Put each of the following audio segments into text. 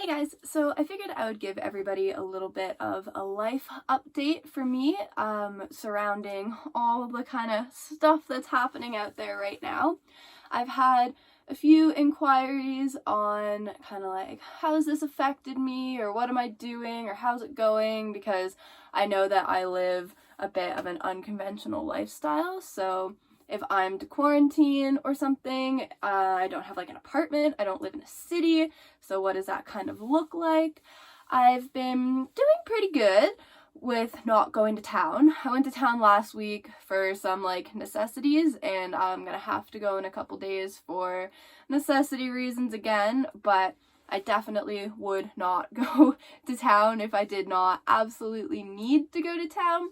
Hey guys, so I figured I would give everybody a little bit of a life update for me surrounding all the kind of stuff that's happening out there right now. I've had a few inquiries on kind of like, how has this affected me, or what am I doing, or how's it going, because I know that I live a bit of an unconventional lifestyle, so if I'm to quarantine or something, I don't have like an apartment, I don't live in a city, so what does that kind of look like? I've been doing pretty good with not going to town. I went to town last week for some like necessities, and I'm gonna have to go in a couple days for necessity reasons again, but I definitely would not go to town if I did not absolutely need to go to town,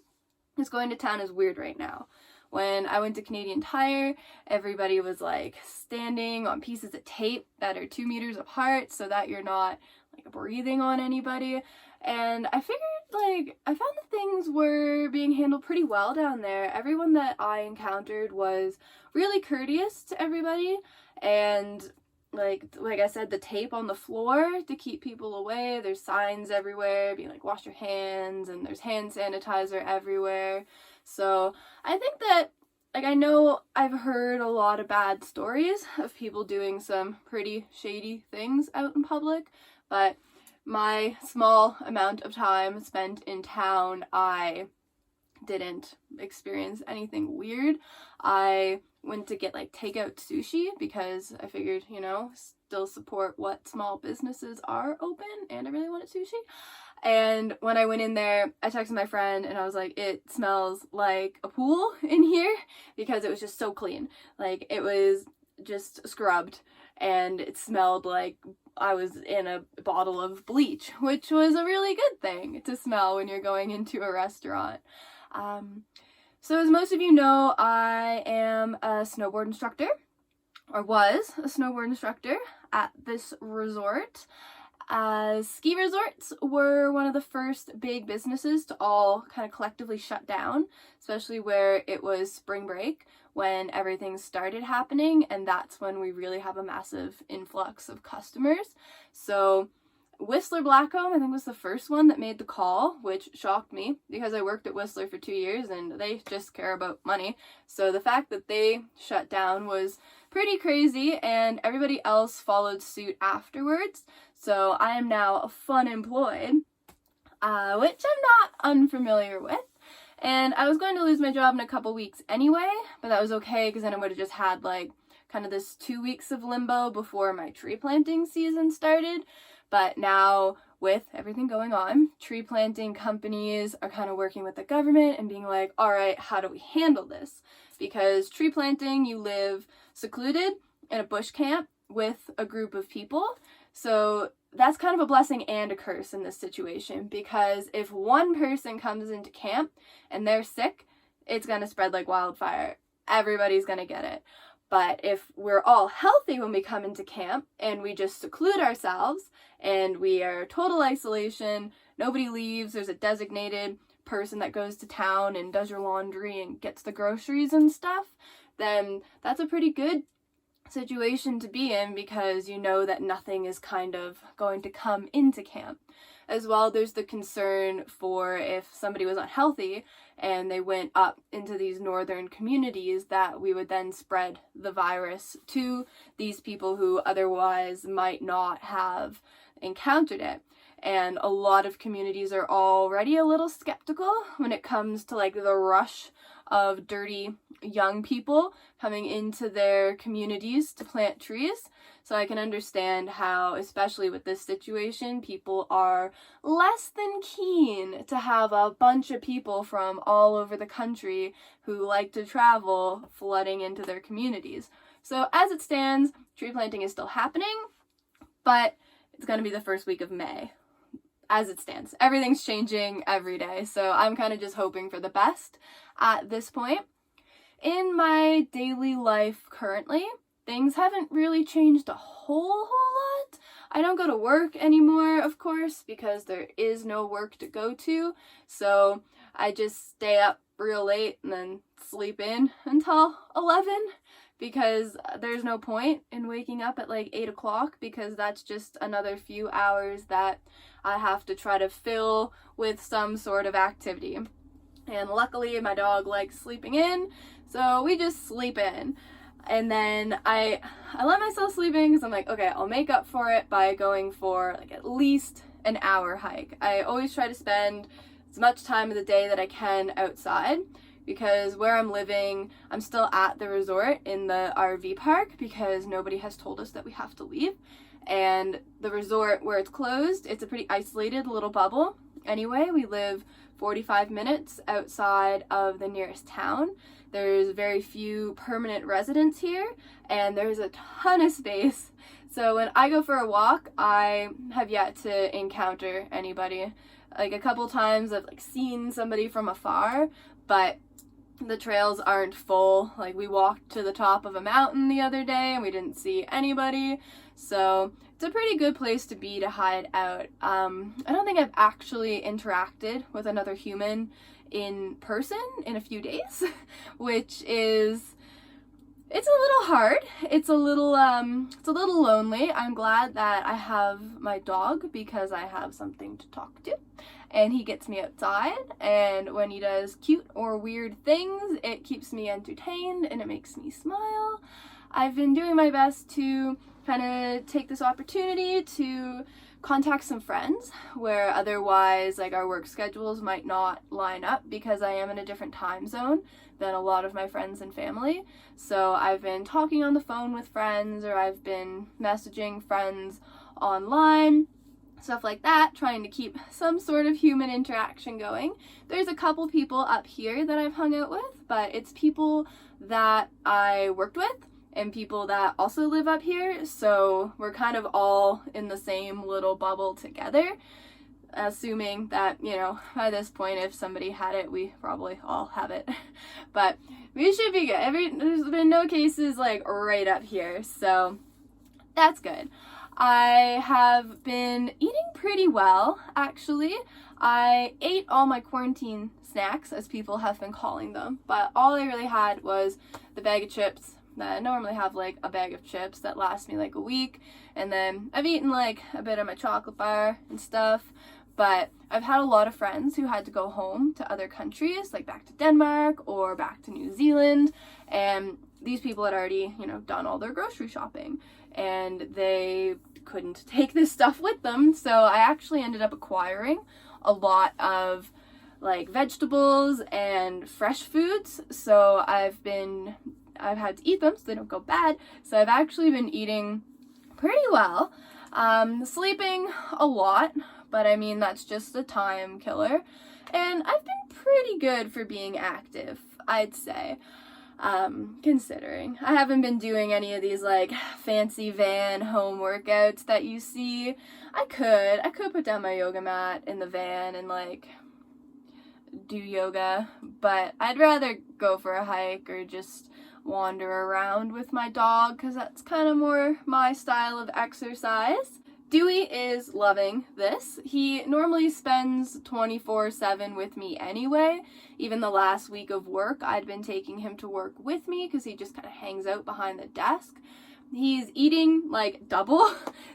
because going to town is weird right now. When I went to Canadian Tire, everybody was like standing on pieces of tape that are 2 meters apart so that you're not like breathing on anybody. And I figured I found that things were being handled pretty well down there. Everyone that I encountered was really courteous to everybody, and like I said, the tape on the floor to keep people away. There's signs everywhere being like, wash your hands, and there's hand sanitizer everywhere. So I think that, I know I've heard a lot of bad stories of people doing some pretty shady things out in public, but my small amount of time spent in town, I didn't experience anything weird. I went to get like takeout sushi because I figured, still support what small businesses are open, and I really wanted sushi. And when I went in there, I texted my friend and I was like, it smells like a pool in here, because it was just so clean. Like, it was just scrubbed, and it smelled like I was in a bottle of bleach, which was a really good thing to smell when you're going into a restaurant. So as most of you know, I am a snowboard instructor, or was a snowboard instructor at this resort. Ski resorts were one of the first big businesses to all kind of collectively shut down, especially where it was spring break when everything started happening, and that's when we really have a massive influx of customers. So Whistler Blackcomb, I think, was the first one that made the call, which shocked me because I worked at Whistler for 2 years and they just care about money. So the fact that they shut down was pretty crazy, and everybody else followed suit afterwards. So I am now unemployed, which I'm not unfamiliar with. And I was going to lose my job in a couple weeks anyway, but that was okay because then I would have just had like kind of this 2 weeks of limbo before my tree planting season started. But now, with everything going on, tree planting companies are kind of working with the government and being like, all right, how do we handle this? Because tree planting, you live secluded in a bush camp with a group of people. So that's kind of a blessing and a curse in this situation, because if one person comes into camp and they're sick, it's going to spread like wildfire. Everybody's going to get it. But if we're all healthy when we come into camp and we just seclude ourselves and we are total isolation, nobody leaves, there's a designated person that goes to town and does your laundry and gets the groceries and stuff, then that's a pretty good situation to be in, because you know that nothing is kind of going to come into camp. As well, there's the concern for if somebody was unhealthy and they went up into these northern communities, that we would then spread the virus to these people who otherwise might not have encountered it. And a lot of communities are already a little skeptical when it comes to like the rush of dirty young people coming into their communities to plant trees. So I can understand how, especially with this situation, people are less than keen to have a bunch of people from all over the country who like to travel flooding into their communities. So as it stands, tree planting is still happening, but it's going to be the first week of May. As it stands, everything's changing every day, so I'm kind of just hoping for the best at this point. In my daily life currently, things haven't really changed a whole lot. I don't go to work anymore, of course, because there is no work to go to, so I just stay up real late and then sleep in until 11, because there's no point in waking up at like 8 o'clock, because that's just another few hours that I have to try to fill with some sort of activity. And luckily my dog likes sleeping in, so we just sleep in. And then I let myself sleep in because I'm like, okay, I'll make up for it by going for like at least an hour hike. I always try to spend as much time of the day that I can outside, because where I'm living, I'm still at the resort in the RV park because nobody has told us that we have to leave. And the resort where it's closed, it's a pretty isolated little bubble. Anyway, we live 45 minutes outside of the nearest town. There's very few permanent residents here, and there's a ton of space. So when I go for a walk, I have yet to encounter anybody. Like a couple times I've like seen somebody from afar, but the trails aren't full. Like we walked to the top of a mountain the other day and we didn't see anybody. So it's a pretty good place to be to hide out. I don't think I've actually interacted with another human in person in a few days, which is, it's a little hard. It's a little lonely. I'm glad that I have my dog because I have something to talk to, and he gets me outside, and when he does cute or weird things, it keeps me entertained and it makes me smile. I've been doing my best to kind of take this opportunity to contact some friends where otherwise like our work schedules might not line up, because I am in a different time zone than a lot of my friends and family. So I've been talking on the phone with friends, or I've been messaging friends online, stuff like that, trying to keep some sort of human interaction going. There's a couple people up here that I've hung out with, but it's people that I worked with and people that also live up here, so we're kind of all in the same little bubble together, assuming that, you know, by this point, if somebody had it, we probably all have it. But we should be good. There's been no cases like right up here, so that's good. I have been eating pretty well, actually. I ate all my quarantine snacks, as people have been calling them, but all I really had was the bag of chips. I normally have like a bag of chips that lasts me like a week, and then I've eaten like a bit of my chocolate bar and stuff. But I've had a lot of friends who had to go home to other countries, like back to Denmark or back to New Zealand, and these people had already, you know, done all their grocery shopping, and they couldn't take this stuff with them. So I actually ended up acquiring a lot of like vegetables and fresh foods. So I've had to eat them so they don't go bad. So I've actually been eating pretty well. Sleeping a lot, but I mean, that's just a time killer. And I've been pretty good for being active, I'd say. Considering I haven't been doing any of these like fancy van home workouts that you see. I could put down my yoga mat in the van and like do yoga, but I'd rather go for a hike or just wander around with my dog, because that's kind of more my style of exercise. Dewey is loving this. He normally spends 24/7 with me anyway. Even the last week of work, I'd been taking him to work with me because he just kind of hangs out behind the desk. He's eating like double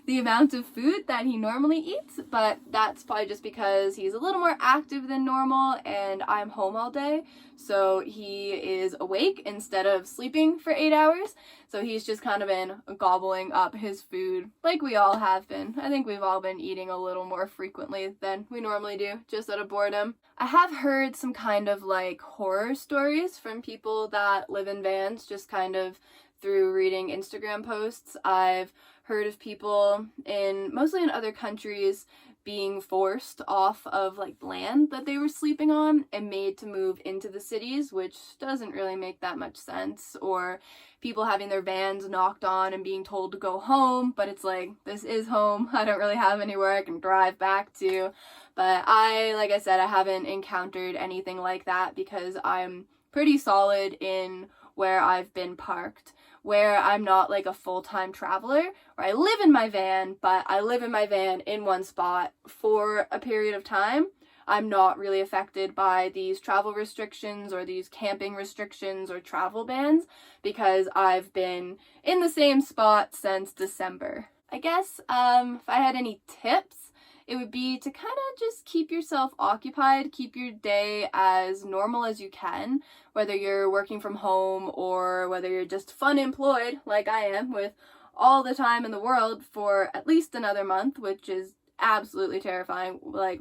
the amount of food that he normally eats, but that's probably just because he's a little more active than normal and I'm home all day. So he is awake instead of sleeping for 8 hours. So he's just kind of been gobbling up his food like we all have been. I think we've all been eating a little more frequently than we normally do, just out of boredom. I have heard some kind of like horror stories from people that live in vans, just kind of through reading Instagram posts. I've heard of people mostly in other countries being forced off of like land that they were sleeping on and made to move into the cities, which doesn't really make that much sense. Or people having their vans knocked on and being told to go home, but it's like, this is home. I don't really have anywhere I can drive back to. But like I said, I haven't encountered anything like that because I'm pretty solid in where I've been parked, where I'm not like a full-time traveler, where I live in my van, but I live in my van in one spot for a period of time. I'm not really affected by these travel restrictions or these camping restrictions or travel bans because I've been in the same spot since December. I guess if I had any tips, it would be to kind of just keep yourself occupied, keep your day as normal as you can, whether you're working from home or whether you're just fun employed like I am with all the time in the world for at least another month, which is absolutely terrifying. Like,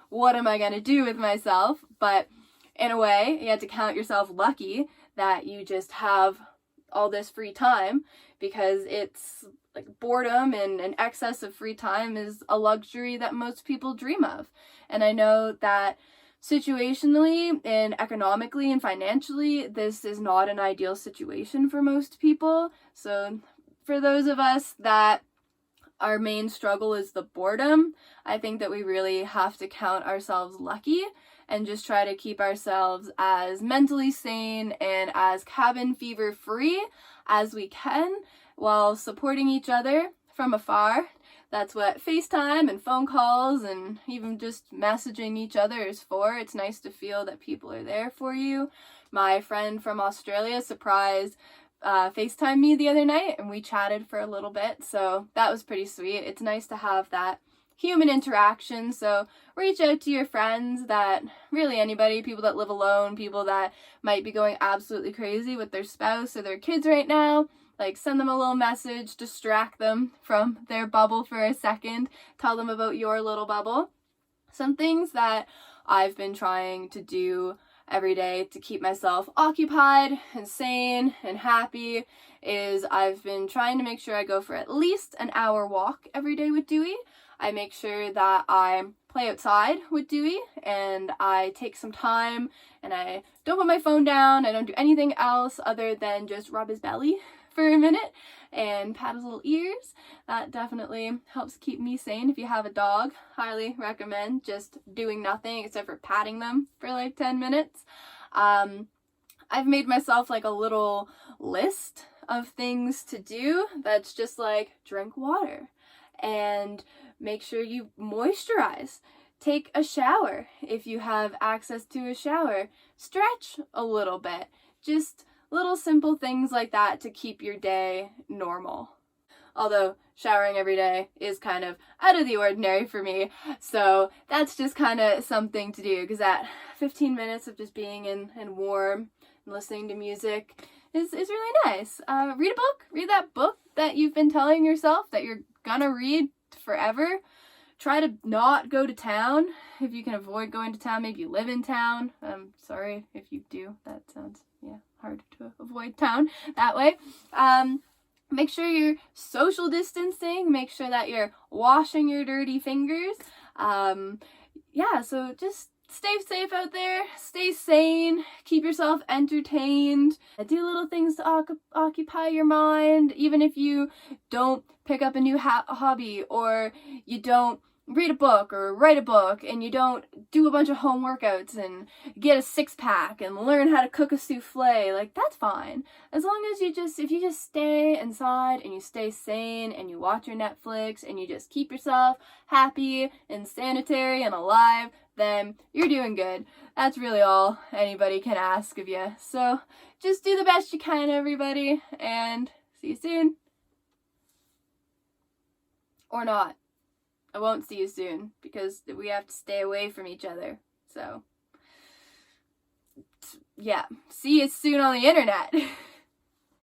what am I going to do with myself? But in a way, you have to count yourself lucky that you just have all this free time, because it's like boredom and an excess of free time is a luxury that most people dream of. And I know that situationally and economically and financially, this is not an ideal situation for most people. So for those of us that our main struggle is the boredom, I think that we really have to count ourselves lucky and just try to keep ourselves as mentally sane and as cabin fever free as we can while supporting each other from afar. That's what FaceTime and phone calls and even just messaging each other is for. It's nice to feel that people are there for you. My friend from Australia surprised FaceTimed me the other night and we chatted for a little bit, so that was pretty sweet. It's nice to have that human interaction, so reach out to your friends, that really anybody, people that live alone, people that might be going absolutely crazy with their spouse or their kids right now. Like, send them a little message, distract them from their bubble for a second, tell them about your little bubble. Some things that I've been trying to do every day to keep myself occupied and sane and happy is I've been trying to make sure I go for at least an hour walk every day with Dewey. I make sure that I play outside with Dewey and I take some time and I don't put my phone down. I don't do anything else other than just rub his belly for a minute and pat his little ears. That definitely helps keep me sane. If you have a dog, highly recommend just doing nothing except for patting them for like 10 minutes. I've made myself like a little list of things to do that's just like drink water and make sure you moisturize. Take a shower if you have access to a shower. Stretch a little bit. Just little simple things like that to keep your day normal. Although showering every day is kind of out of the ordinary for me, so that's just kind of something to do, because that 15 minutes of just being in warm and listening to music is really nice. Read a book. Read that book that you've been telling yourself that you're gonna read forever. Try to not go to town if you can avoid going to town. Maybe you live in town. I'm sorry if you do. That sounds, hard to avoid town that way. Make sure you're social distancing. Make sure that you're washing your dirty fingers. So just stay safe out there. Stay sane. Keep yourself entertained. Do little things to occupy your mind. Even if you don't pick up a new hobby, or you don't read a book or write a book, and you don't do a bunch of home workouts and get a 6-pack and learn how to cook a souffle, like, that's fine. As long as if you just stay inside and you stay sane and you watch your Netflix and you just keep yourself happy and sanitary and alive, then you're doing good. That's really all anybody can ask of you. So just do the best you can, everybody, and see you soon. Or not. I won't see you soon because we have to stay away from each other. So, yeah, see you soon on the internet.